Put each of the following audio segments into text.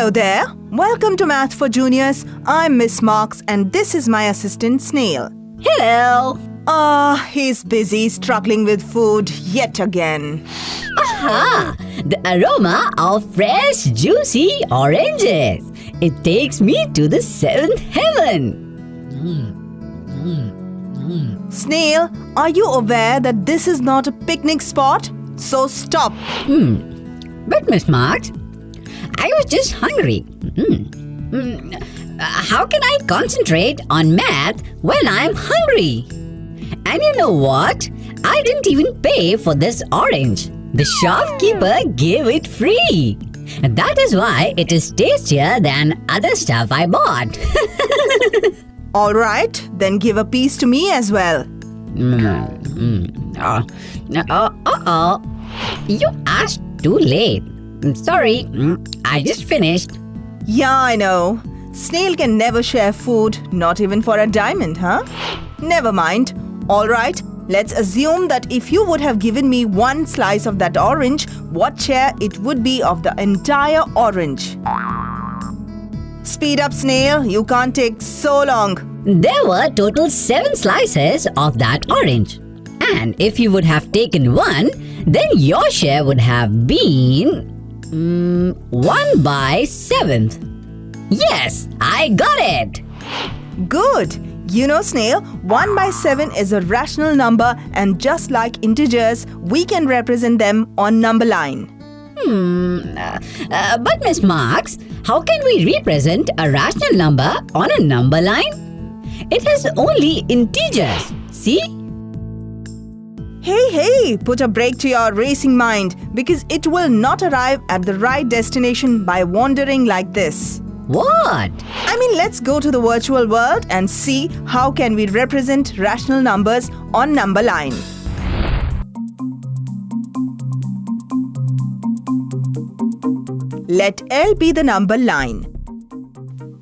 Hello there. Welcome to Math for Juniors. I'm Miss Marks and this is my assistant Snail. Hello. He's busy struggling with food yet again. Aha! The aroma of fresh, juicy oranges. It takes me to the seventh heaven. Snail, are you aware that this is not a picnic spot? So stop. But Miss Marks, I was just hungry. How can I concentrate on math when I'm hungry? And you know what? I didn't even pay for this orange. The shopkeeper gave it free. That is why it is tastier than other stuff I bought. Alright, then give a piece to me as well. You asked too late. Sorry, I just finished. Yeah, I know. Snail can never share food, not even for a diamond, huh? Never mind. Alright, let's assume that if you would have given me one slice of that orange, what share it would be of the entire orange? Speed up, Snail. You can't take so long. There were total 7 slices of that orange. And if you would have taken one, then your share would have been 1/7. Yes, I got it. Good. You know, Snail, 1/7 is a rational number and just like integers, we can represent them on number line. But Miss Marks, how can we represent a rational number on a number line? It has only integers, see? Hey, put a brake to your racing mind because it will not arrive at the right destination by wandering like this. What? I mean, let's go to the virtual world and see how can we represent rational numbers on number line. Let L be the number line.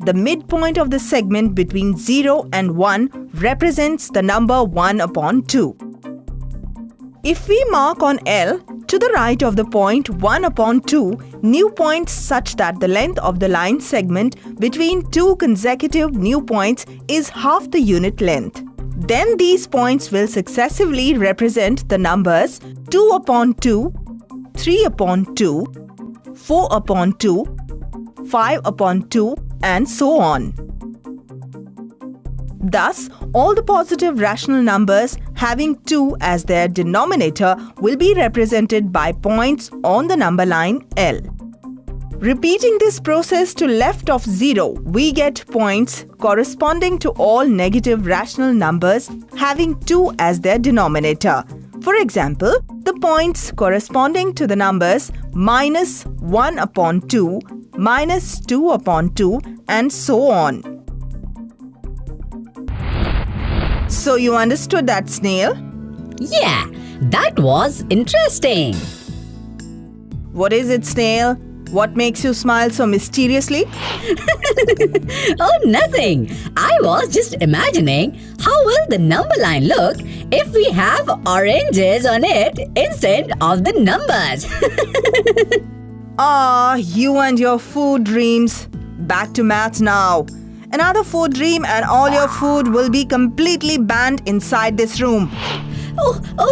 The midpoint of the segment between 0 and 1 represents the number 1/2. If we mark on L, to the right of the point 1/2, new points such that the length of the line segment between two consecutive new points is half the unit length. Then these points will successively represent the numbers 2/2, 3/2, 4/2, 5/2, and so on. Thus, all the positive rational numbers having 2 as their denominator will be represented by points on the number line L. Repeating this process to left of 0, we get points corresponding to all negative rational numbers having 2 as their denominator. For example, the points corresponding to the numbers -1/2, -2/2, and so on. So you understood that, Snail? Yeah, that was interesting. What is it, Snail? What makes you smile so mysteriously? Oh, nothing. I was just imagining how will the number line look if we have oranges on it instead of the numbers. You and your food dreams. Back to math now. Another food dream and all your food will be completely banned inside this room.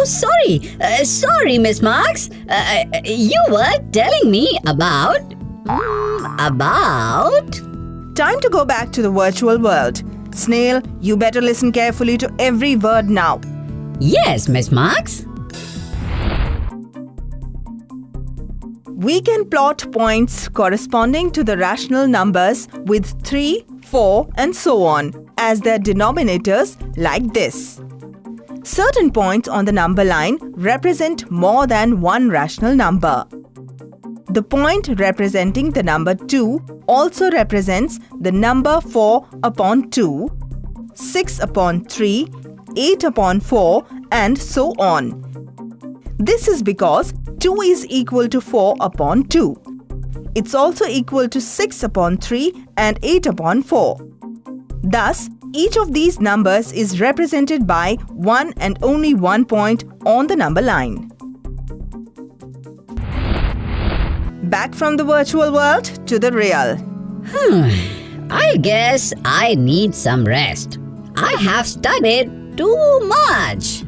Sorry. Sorry, Miss Marks. You were telling me about... Time to go back to the virtual world. Snail, you better listen carefully to every word now. Yes, Miss Marks. We can plot points corresponding to the rational numbers with 3, 4, and so on as their denominators like this. Certain points on the number line represent more than one rational number. The point representing the number 2 also represents the number 4/2, 6/3, 8/4, and so on. This is because 2 is equal to 4/2. It's also equal to 6/3 and 8/4. Thus, each of these numbers is represented by one and only one point on the number line. back from the virtual world to the real. I guess I need some rest. I have studied too much.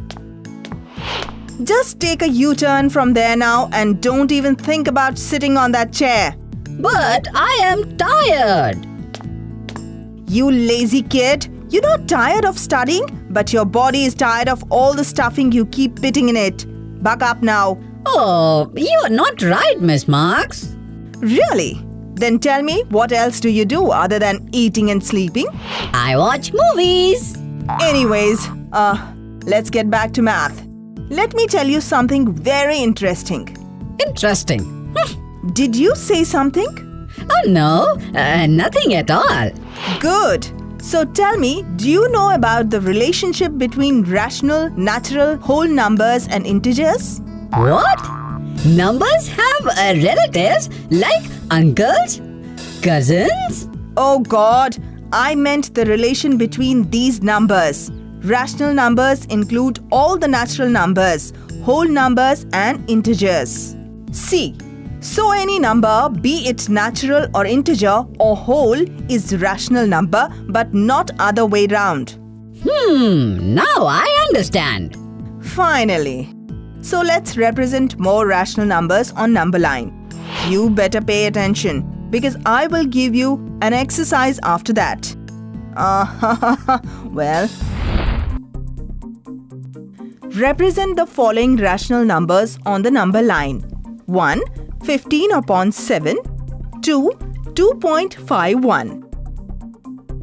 Just take a U-turn from there now and don't even think about sitting on that chair. But I am tired. You lazy kid, you're not tired of studying, but your body is tired of all the stuffing you keep putting in it. Buck up now. Oh, you are not right, Miss Marks. Really? Then tell me, what else do you do other than eating and sleeping? I watch movies. Anyways, let's get back to math. Let me tell you something very interesting. Interesting. Did you say something? Oh no, nothing at all. Good. So tell me, do you know about the relationship between rational, natural, whole numbers and integers? What? Numbers have relatives like uncles, cousins? Oh God, I meant the relation between these numbers. Rational numbers include all the natural numbers, whole numbers and integers. See, so any number, be it natural or integer or whole, is rational number but not other way round. Now I understand. Finally. So let's represent more rational numbers on number line. You better pay attention because I will give you an exercise after that. Well, represent the following rational numbers on the number line. 1. 15 upon 7. 2. 2.51.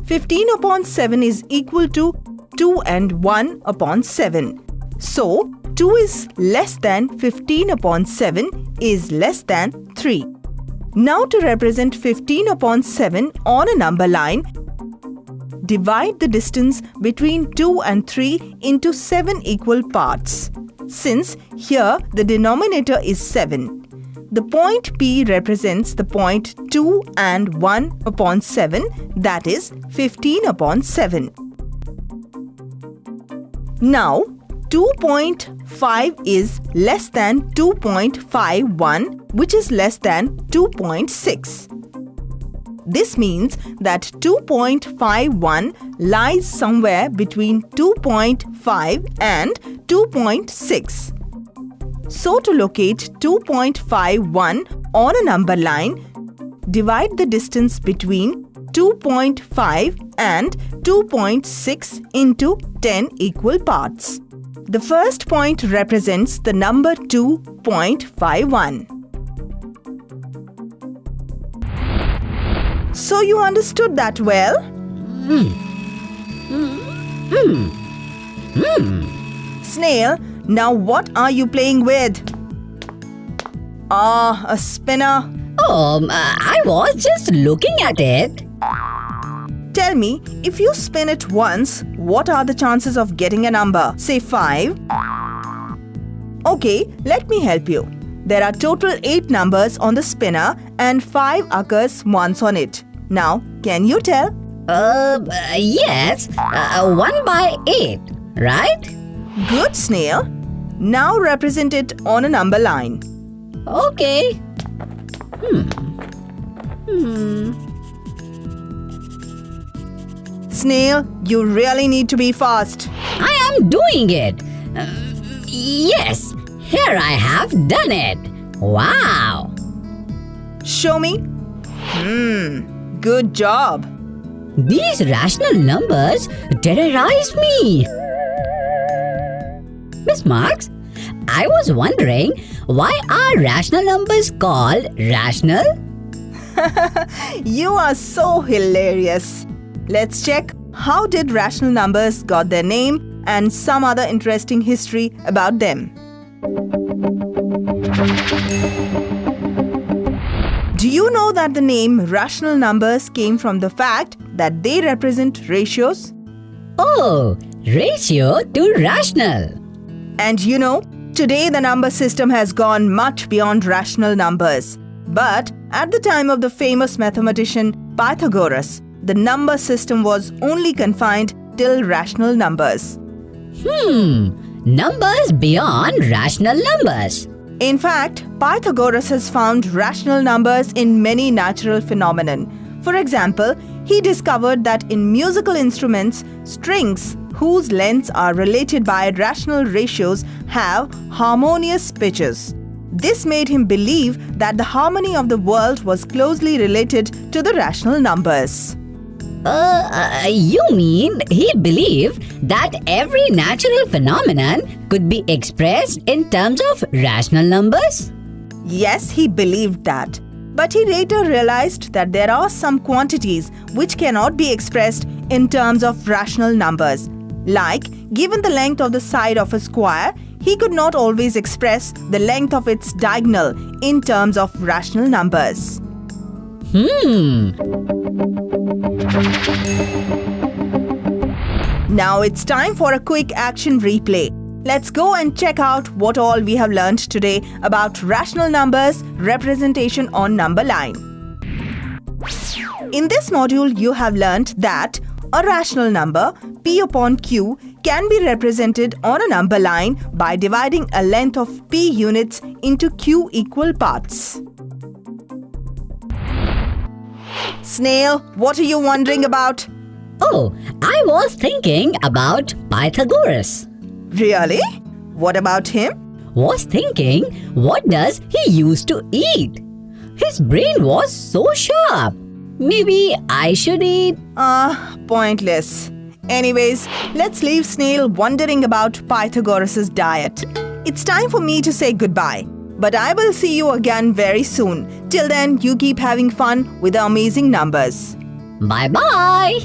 15 upon 7 is equal to 2 and 1 upon 7. So, 2 is less than 15 upon 7 is less than 3. Now to represent 15 upon 7 on a number line, divide the distance between 2 and 3 into 7 equal parts. Since here the denominator is 7, the point P represents the point 2 and 1 upon 7, that is 15 upon 7. Now, 2.5 is less than 2.51, which is less than 2.6. This means that 2.51 lies somewhere between 2.5 and 2.6. So to locate 2.51 on a number line, divide the distance between 2.5 and 2.6 into 10 equal parts. The first point represents the number 2.51. So you understood that well? Snail, now what are you playing with? A spinner. Oh, I was just looking at it. Tell me, if you spin it once, what are the chances of getting a number? Say 5. Okay, let me help you. There are total 8 numbers on the spinner and 5 occurs once on it. Now, can you tell? Yes, 1 by 8, right? Good, Snail. Now represent it on a number line. Okay. Snail, you really need to be fast. I am doing it. Yes, here I have done it. Wow. Show me. Good job. These rational numbers terrorize me. Miss Marks, I was wondering, why are rational numbers called rational? You are so hilarious. Let's check how did rational numbers got their name and some other interesting history about them. Do you know that the name rational numbers came from the fact that they represent ratios? Oh, ratio to rational. And you know, today the number system has gone much beyond rational numbers. But at the time of the famous mathematician Pythagoras, the number system was only confined till rational numbers. Numbers beyond rational numbers. In fact, Pythagoras has found rational numbers in many natural phenomena. For example, he discovered that in musical instruments, strings whose lengths are related by rational ratios have harmonious pitches. This made him believe that the harmony of the world was closely related to the rational numbers. You mean he believed that every natural phenomenon could be expressed in terms of rational numbers? Yes, he believed that. But he later realized that there are some quantities which cannot be expressed in terms of rational numbers. Like, given the length of the side of a square, he could not always express the length of its diagonal in terms of rational numbers. Now it's time for a quick action replay. Let's go and check out what all we have learned today about rational numbers representation on number line. In this module, you have learnt that a rational number, p upon q, can be represented on a number line by dividing a length of p units into q equal parts. Snail, what are you wondering about? Oh, I was thinking about Pythagoras. Really? What about him? Was thinking, what does he used to eat? His brain was so sharp. Maybe I should eat. Pointless. Anyways, let's leave Snail wondering about Pythagoras' diet. It's time for me to say goodbye. But I will see you again very soon. Till then, you keep having fun with the amazing numbers. Bye-bye.